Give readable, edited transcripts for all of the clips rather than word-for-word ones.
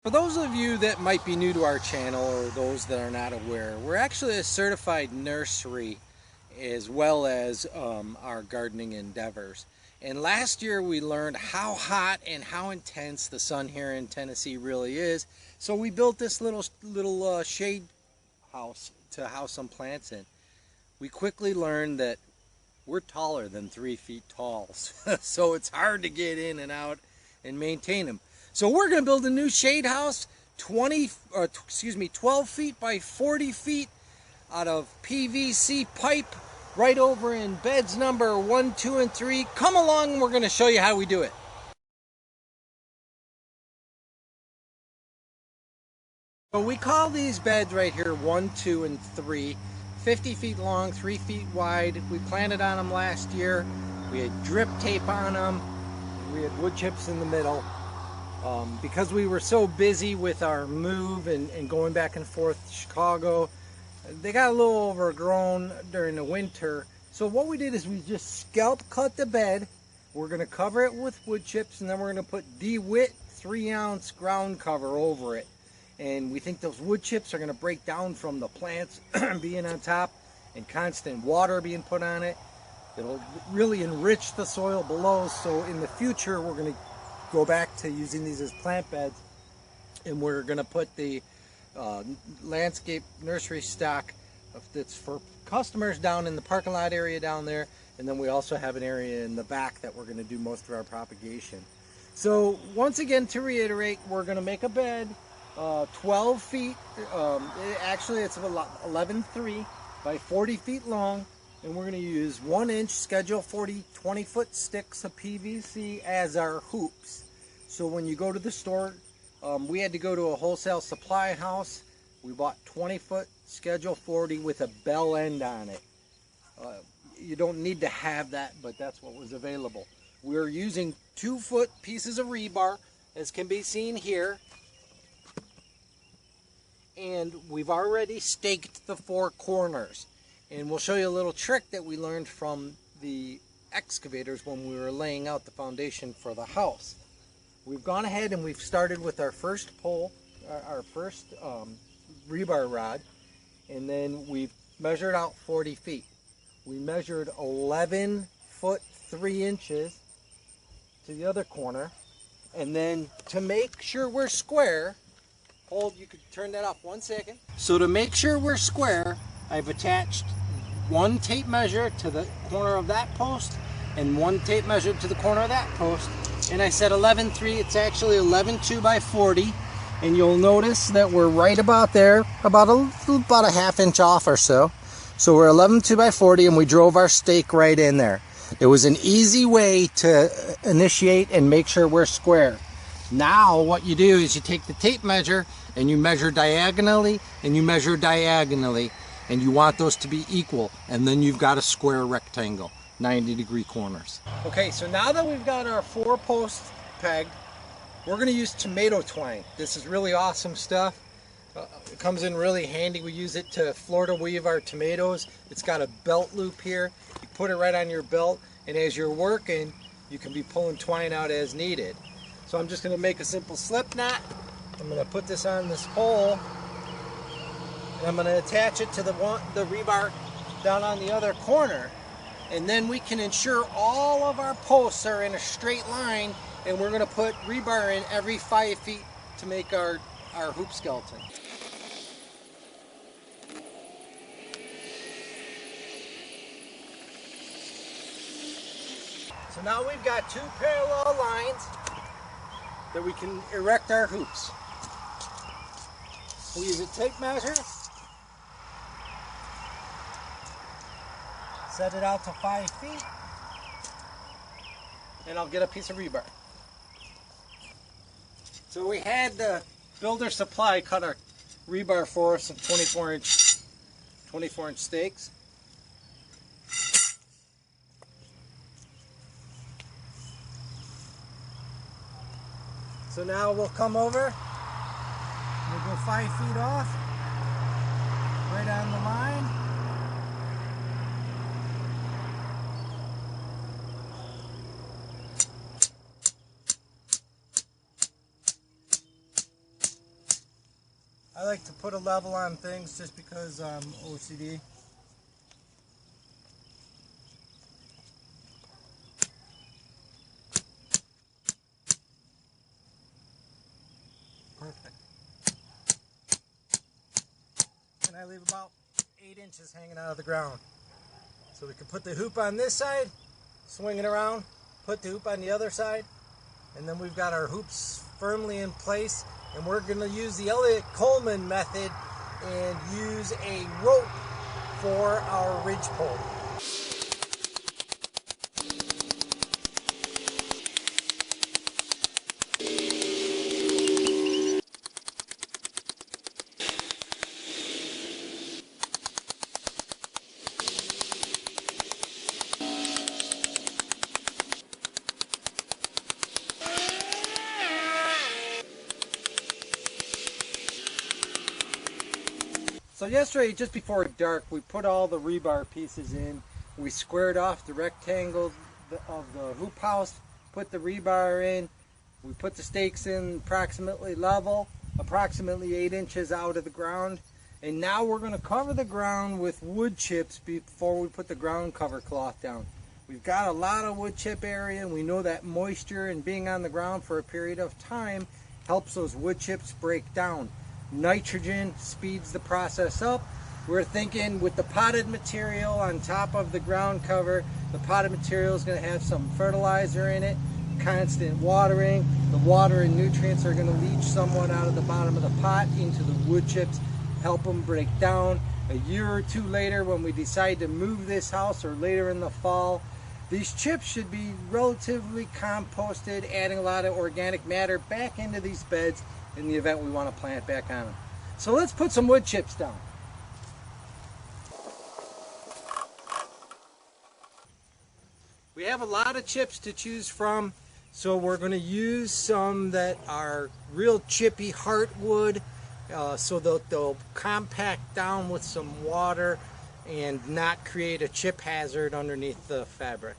For those of you that might be new to our channel or those that are not aware, we're actually a certified nursery as well as our gardening endeavors. And last year we learned how hot and how intense the sun here in Tennessee really is. So we built this little shade house to house some plants in. We quickly learned that we're taller than 3 feet tall, so it's hard to get in and out and maintain them. So we're going to build a new shade house, 12 feet by 40 feet out of PVC pipe right over in beds number 1, 2, and 3. Come along and we're going to show you how we do it. So we call these beds right here 1, 2, and 3. 50 feet long, 3 feet wide. We planted on them last year. We had drip tape on them. We had wood chips in the middle. Because we were so busy with our move and going back and forth to Chicago, they got a little overgrown during the winter. So what we did is we just scalp cut the bed. We're going to cover it with wood chips, and then we're going to put DeWitt 3-ounce ground cover over it. And we think those wood chips are going to break down from the plants being on top and constant water being put on it. It'll really enrich the soil below, so in the future we're going to go back to using these as plant beds, and we're going to put the landscape nursery stock that's for customers down in the parking lot area down there, and then we also have an area in the back that we're going to do most of our propagation. So once again, to reiterate, we're going to make a bed 12 feet, actually it's 11.3 by 40 feet long, and we're going to use 1-inch Schedule 40 20-foot sticks of PVC as our hoops. So when you go to the store, we had to go to a wholesale supply house. We bought 20-foot Schedule 40 with a bell end on it. You don't need to have that, but that's what was available. We're using 2-foot pieces of rebar, as can be seen here. And we've already staked the 4 corners. And we'll show you a little trick that we learned from the excavators when we were laying out the foundation for the house. We've gone ahead and we've started with our first pole, our first rebar rod, and then we've measured out 40 feet. We measured 11 foot 3 inches to the other corner, and then to make sure we're square, hold, you could turn that off 1 second. So to make sure we're square, I've attached 1 tape measure to the corner of that post and 1 tape measure to the corner of that post. And I said 11.3, it's actually 11.2 by 40. And you'll notice that we're right about there, about a half inch off or so. So we're 11.2 by 40, and we drove our stake right in there. It was an easy way to initiate and make sure we're square. Now what you do is you take the tape measure and you measure diagonally and you measure diagonally, and you want those to be equal, and then you've got a square rectangle, 90-degree corners. Okay, so now that we've got our 4 posts pegged, we're going to use tomato twine. This is really awesome stuff. It comes in really handy. We use it to Florida weave our tomatoes. It's got a belt loop here. You put it right on your belt, and as you're working, you can be pulling twine out as needed. So I'm just going to make a simple slip knot. I'm going to put this on this pole, and I'm going to attach it to the rebar down on the other corner. And then we can ensure all of our posts are in a straight line, and we're going to put rebar in every 5 feet to make our hoop skeleton. So now we've got 2 parallel lines that we can erect our hoops. We use a tape measure, set it out to 5 feet, and I'll get a piece of rebar. So we had the Builder Supply cut our rebar for us in 24-inch stakes. So now we'll come over, we'll go 5 feet off, right on the line. I like to put a level on things just because I'm OCD. Perfect. And I leave about 8 inches hanging out of the ground. So we can put the hoop on this side, swing it around, put the hoop on the other side, and then we've got our hoops firmly in place. And we're going to use the Elliott Coleman method and use a rope for our ridge pole. So yesterday, just before dark, we put all the rebar pieces in. We squared off the rectangle of the hoop house, put the rebar in. We put the stakes in approximately level, approximately 8 inches out of the ground. And now we're going to cover the ground with wood chips before we put the ground cover cloth down. We've got a lot of wood chip area, and we know that moisture and being on the ground for a period of time helps those wood chips break down. Nitrogen speeds the process up. We're thinking with the potted material on top of the ground cover, the potted material is going to have some fertilizer in it, constant watering. The water and nutrients are going to leach somewhat out of the bottom of the pot into the wood chips, help them break down. A year or two later, when we decide to move this house, or later in the fall, these chips should be relatively composted, adding a lot of organic matter back into these beds in the event we want to plant back on them. So let's put some wood chips down. We have a lot of chips to choose from, so we're going to use some that are real chippy heartwood, so they'll compact down with some water and not create a chip hazard underneath the fabric.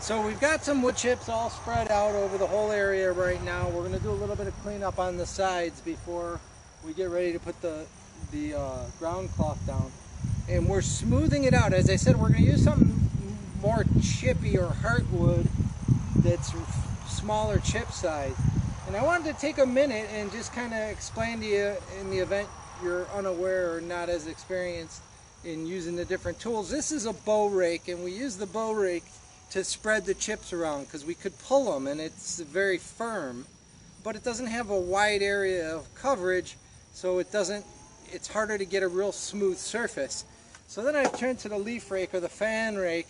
So we've got some wood chips all spread out over the whole area right now. We're going to do a little bit of cleanup on the sides before we get ready to put the ground cloth down. And we're smoothing it out. As I said, we're going to use something more chippy or heartwood that's smaller chip size. And I wanted to take a minute and just kind of explain to you, in the event you're unaware or not as experienced in using the different tools. This is a bow rake, and we use the bow rake to spread the chips around because we could pull them and it's very firm, but it doesn't have a wide area of coverage, so it's harder to get a real smooth surface. So then I've turned to the leaf rake or the fan rake,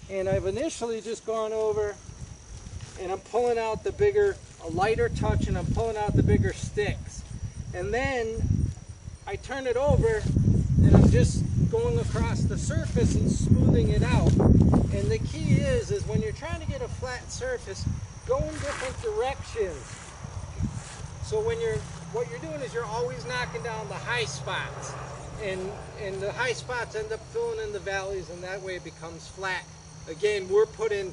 and I've initially just gone over and I'm pulling out a lighter touch, and I'm pulling out the bigger sticks. And then I turn it over and I'm just going across the surface and smoothing it out. And the key is when you're trying to get a flat surface, go in different directions. So what you're doing is you're always knocking down the high spots, and the high spots end up filling in the valleys, and that way it becomes flat. Again, we're putting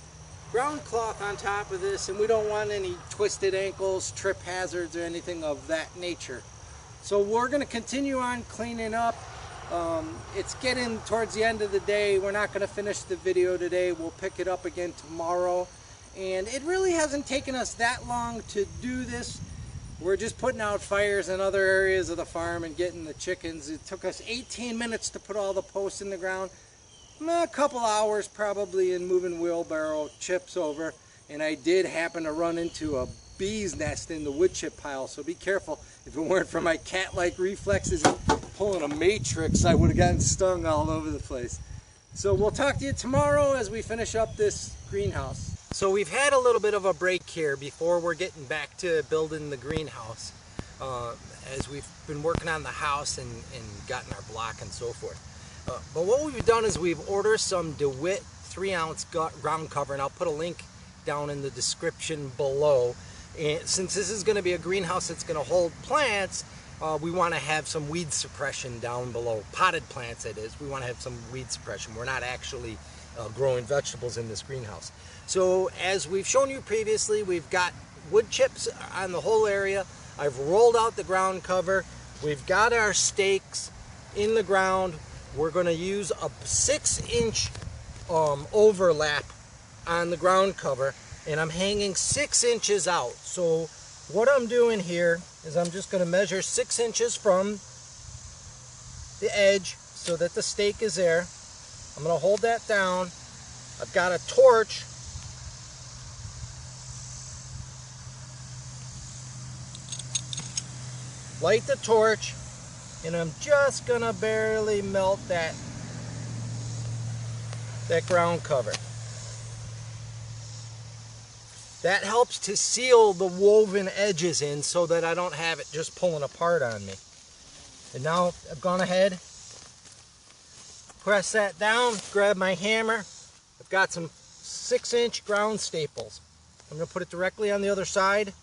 ground cloth on top of this, and we don't want any twisted ankles, trip hazards, or anything of that nature. So we're going to continue on cleaning up. It's getting towards the end of the day. We're not going to finish the video today. We'll pick it up again tomorrow. And it really hasn't taken us that long to do this. We're just putting out fires in other areas of the farm and getting the chickens. It took us 18 minutes to put all the posts in the ground. A couple hours probably in moving wheelbarrow chips over. And I did happen to run into a bee's nest in the wood chip pile, so be careful. If it weren't for my cat-like reflexes and pulling a matrix, I would have gotten stung all over the place. So we'll talk to you tomorrow as we finish up this greenhouse. So we've had a little bit of a break here before we're getting back to building the greenhouse, as we've been working on the house and gotten our block and so forth. But what we've done is we've ordered some DeWitt 3-ounce ground cover, and I'll put a link down in the description below. And since this is going to be a greenhouse that's going to hold plants, we want to have some weed suppression down below. Potted plants, that is. We want to have some weed suppression. We're not actually growing vegetables in this greenhouse. So as we've shown you previously, we've got wood chips on the whole area. I've rolled out the ground cover. We've got our stakes in the ground. We're going to use a 6-inch overlap on the ground cover, and I'm hanging 6 inches out. So what I'm doing here is I'm just going to measure 6 inches from the edge so that the stake is there. I'm going to hold that down. I've got a torch. Light the torch, and I'm just going to barely melt that ground cover. That helps to seal the woven edges in so that I don't have it just pulling apart on me. And now I've gone ahead, press that down, grab my hammer. I've got some 6-inch ground staples. I'm going to put it directly on the other side.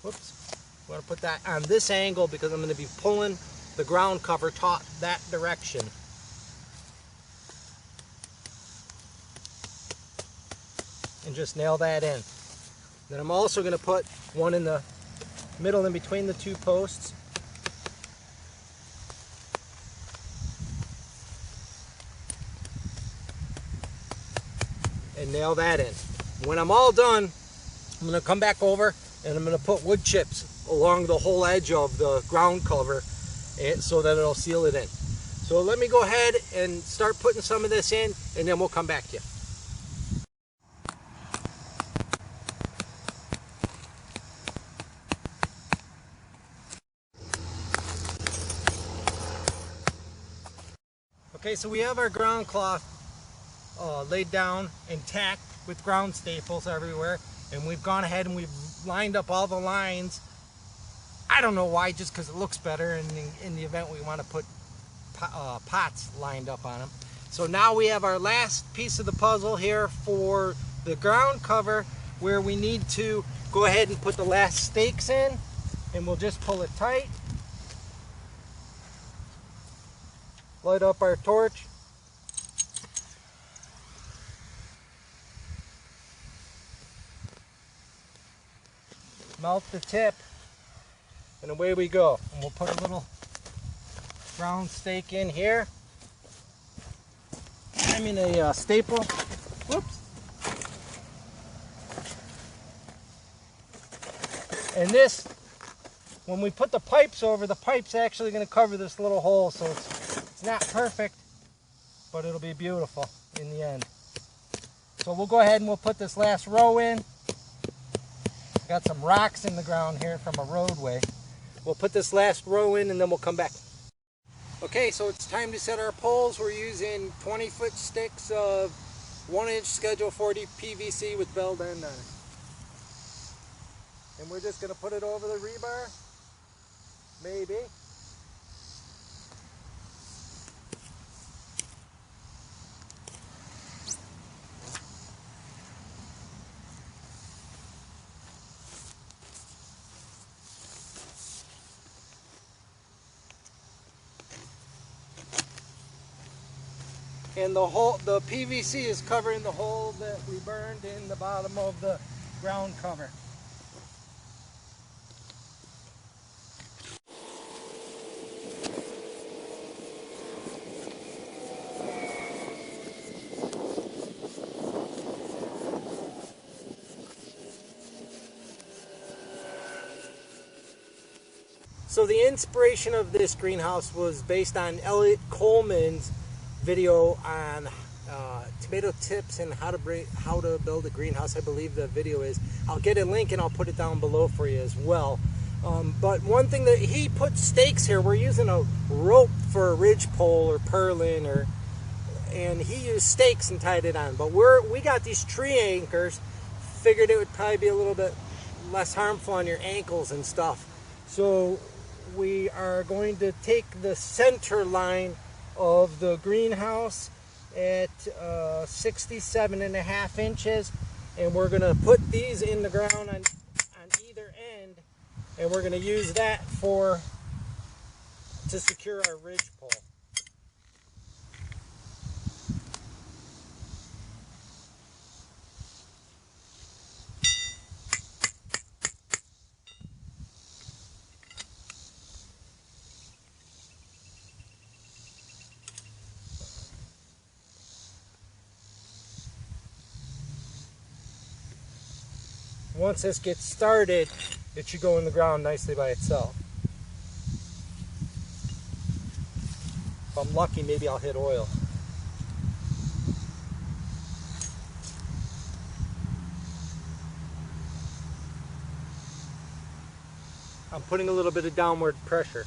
Whoops. I'm going to put that on this angle because I'm going to be pulling the ground cover that direction. And just nail that in. Then I'm also going to put one in the middle in between the 2 posts. And nail that in. When I'm all done, I'm going to come back over and I'm going to put wood chips along the whole edge of the ground cover so that it'll seal it in. So let me go ahead and start putting some of this in, and then we'll come back to you. Okay, so we have our ground cloth laid down and tacked with ground staples everywhere, and we've gone ahead and we've lined up all the lines. I don't know why, just because it looks better, and in the event we want to put pots lined up on them. So now we have our last piece of the puzzle here for the ground cover, where we need to go ahead and put the last stakes in, and we'll just pull it tight. Light up our torch. Melt the tip, and away we go. And we'll put a little round stake in here. I mean a staple. Whoops. And this, when we put the pipes over, the pipe's actually going to cover this little hole, so it's not perfect, but it'll be beautiful in the end. So we'll go ahead and we'll put this last row in. Got some rocks in the ground here from a roadway. We'll put this last row in and then we'll come back. Okay, so it's time to set our poles. We're using 20-foot sticks of 1-inch Schedule 40 PVC with belled end on it. And we're just going to put it over the rebar. Maybe. And the PVC is covering the hole that we burned in the bottom of the ground cover. So the inspiration of this greenhouse was based on Elliot Coleman's video on tomato tips and how to build a greenhouse. I believe the video is. I'll get a link and I'll put it down below for you as well. But one thing that he put stakes here, we're using a rope for a ridgepole or purlin, and he used stakes and tied it on. But we got these tree anchors. Figured it would probably be a little bit less harmful on your ankles and stuff. So we are going to take the center line of the greenhouse at 67.5 inches, and we're going to put these in the ground on either end, and we're going to use that to secure our ridge pole. Once this gets started, it should go in the ground nicely by itself. If I'm lucky, maybe I'll hit oil. I'm putting a little bit of downward pressure.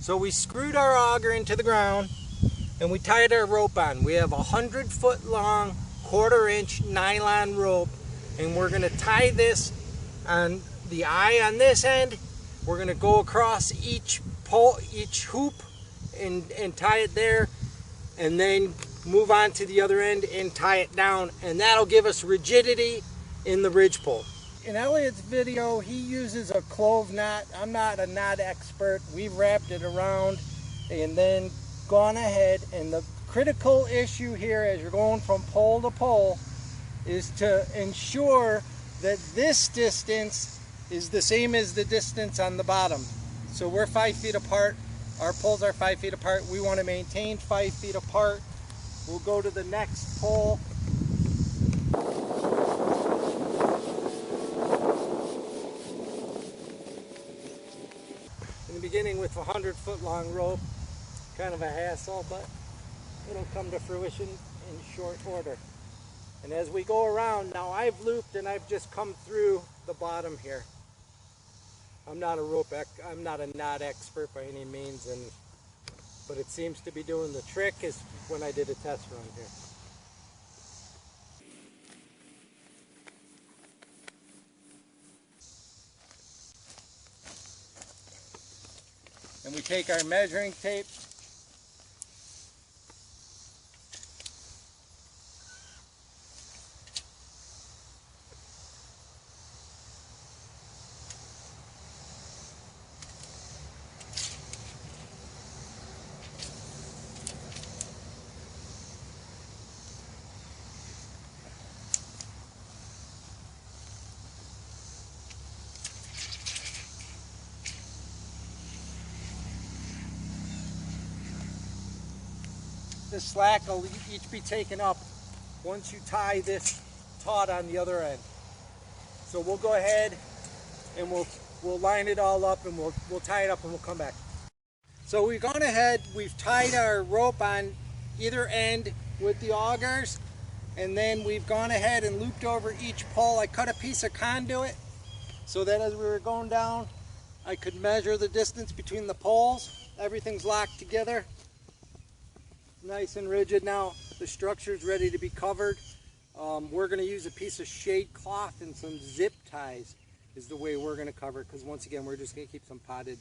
So we screwed our auger into the ground and we tied our rope on. We have a 100-foot long, 1/4-inch nylon rope, and we're going to tie this on the eye on this end. We're going to go across each pole, each hoop, and tie it there, and then move on to the other end and tie it down, and that'll give us rigidity in the ridge pole. In Elliot's video, he uses a clove knot. I'm not a knot expert. We've wrapped it around and then gone ahead, and the critical issue here as you're going from pole to pole is to ensure that this distance is the same as the distance on the bottom. So we're 5 feet apart. Our poles are 5 feet apart. We want to maintain 5 feet apart. We'll go to the next pole. In the beginning with a 100-foot long rope, kind of a hassle, but it'll come to fruition in short order. And as we go around, now I've looped and I've just come through the bottom here. I'm not a knot expert by any means, but it seems to be doing the trick is when I did a test run here. And we take our measuring tape, the slack will each be taken up once you tie this taut on the other end. So we'll go ahead and we'll line it all up, and we'll tie it up, and we'll come back. So we've gone ahead, we've tied our rope on either end with the augers, and then we've gone ahead and looped over each pole. I cut a piece of conduit so that as we were going down, I could measure the distance between the poles. Everything's locked together, nice and rigid. Now the structure's ready to be covered. We're going to use a piece of shade cloth and some zip ties is the way we're going to cover it, because once again we're just going to keep some potted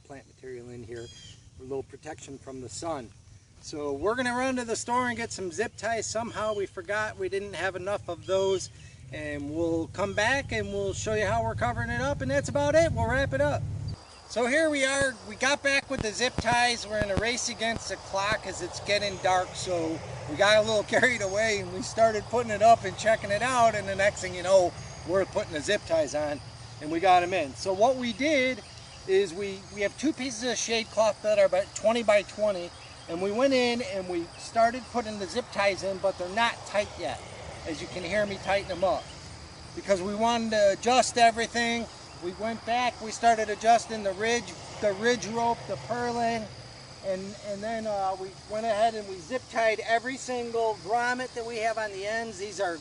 plant material in here for a little protection from the sun. So we're going to run to the store and get some zip ties. Somehow we forgot we didn't have enough of those, and we'll come back and we'll show you how we're covering it up, and that's about it. We'll wrap it up. So here we are, we got back with the zip ties. We're in a race against the clock as it's getting dark, so we got a little carried away and we started putting it up and checking it out, and the next thing you know, we're putting the zip ties on and we got them in. So what we did is we have two pieces of shade cloth that are about 20 by 20, and we went in and we started putting the zip ties in, but they're not tight yet, as you can hear me tighten them up, because we wanted to adjust everything. We went back, we started adjusting the ridge rope, the purlin, and then we went ahead and we zip tied every single grommet that we have on the ends. These are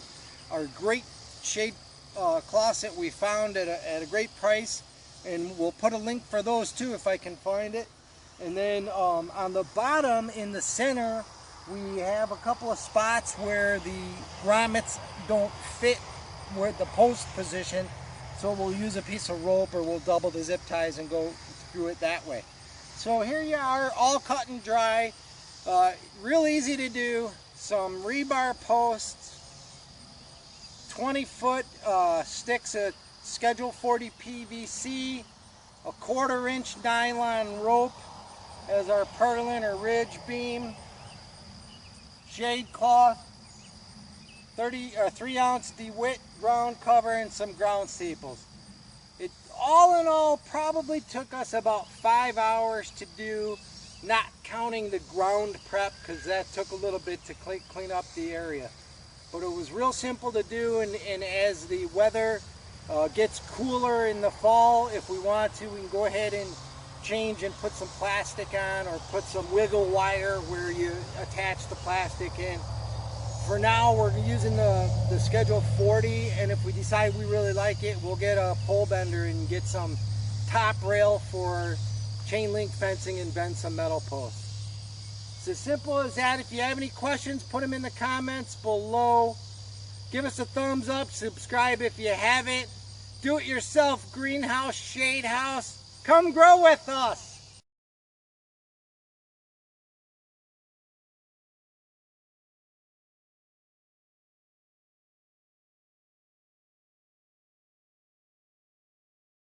great shade cloths that we found at a great price, and we'll put a link for those too if I can find it. And then on the bottom in the center, we have a couple of spots where the grommets don't fit where the post position. So we'll use a piece of rope, or we'll double the zip ties and go through it that way. So here you are, all cut and dry. Real easy to do. Some rebar posts, 20-foot sticks of Schedule 40 PVC, a 1/4-inch nylon rope as our purlin or ridge beam, shade cloth, 3-ounce DeWitt ground cover, and some ground staples. It all in all probably took us about 5 hours to do, not counting the ground prep, because that took a little bit to clean up the area. But it was real simple to do, and as the weather gets cooler in the fall, if we want to, we can go ahead and change and put some plastic on, or put some wiggle wire where you attach the plastic in. For now, we're using the Schedule 40, and if we decide we really like it, we'll get a pole bender and get some top rail for chain link fencing and bend some metal posts. It's as simple as that. If you have any questions, put them in the comments below. Give us a thumbs up, subscribe if you haven't. Do it yourself greenhouse, shade house. Come grow with us.